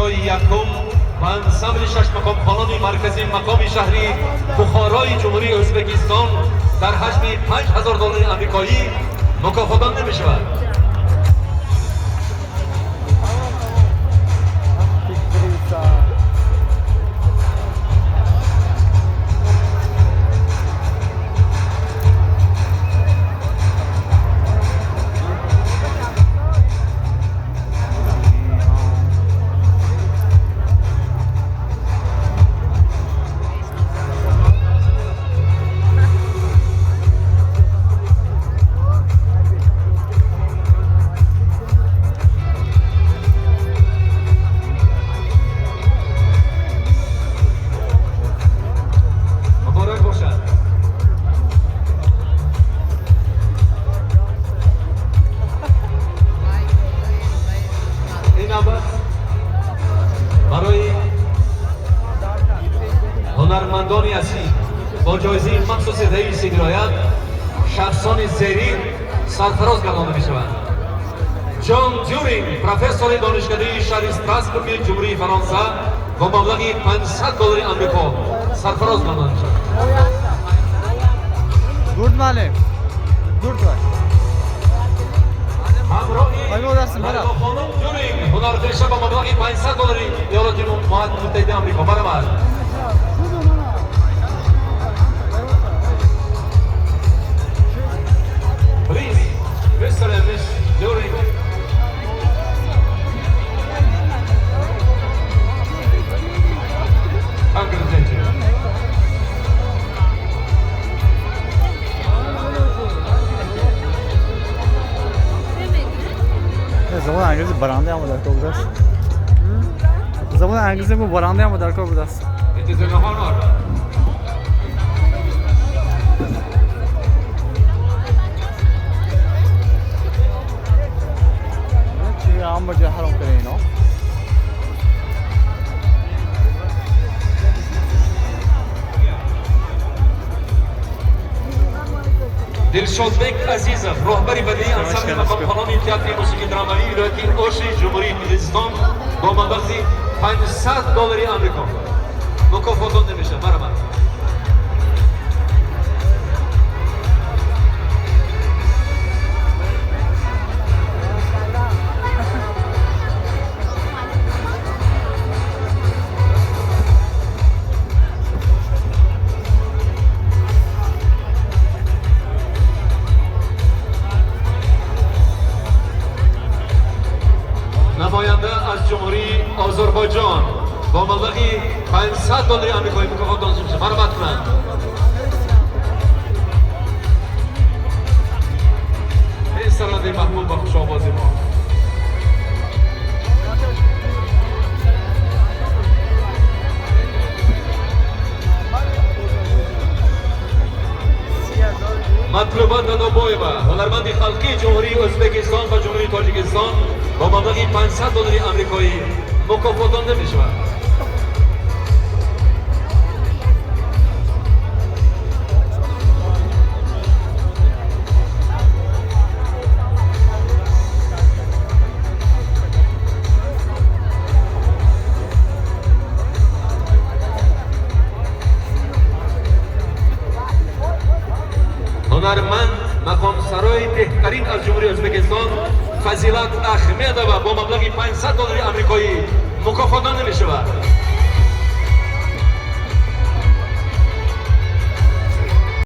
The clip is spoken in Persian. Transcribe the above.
جای یکم و انسمبل 6 مقام خانه مرکزی مقام شهری بخارای جمهوری ازبکستان در حجم $5000 آمریکایی مکافاتان نمی شود. هنرمندانی اصلی با جایزه مخصوص رئیس هدایت شخصان زیرین سرفراز گردانده می شوند. جان دیورینگ پروفسور دانشکده شهر استراسبورگ جمهوری فرانسه با مبلغ $500 آمریکا سرفراز گردانده می شود. گرد معلم گرد همراهی خانم دیورینگ هنرپیشه با مبلغ $500 ایالات متحده آمریکا برآمد. Please, Mr. and Miss During. Congratulations. زمان انگلیسی برنده هم در کار بود است. زمان انگلیسی مو برنده هم در کار بود است. It is an honor. عم بجي حرام كرينو دلشادبek عزیزم رهبر بدیهی انسمبل مقام خانه تئاتر موسیقی درامایی ولایت اوشی جمهوری هندوستان با مبلغ $500 آمریکا مکافاتان نمیشه. مرحبا. نماینده از جمهوری آذربایجان با مبلغ $500 آمریکایی مکافات دانسته میشه. مرحمت کنند. این سرنده محبوب و خوش آوازی ما. مطلوبات دادابویوه هنرمند خلقی جمهوری ازبکستان و جمهوری تاجیکستان با مبلغ $500 آمریکایی مکافاتان نمی شود. هنرمند مقام سرای بهترین از جمهوری ازبکستان فضیلت احمدova با مبلغ $500 آمریکایی مکافاتان نمی شود.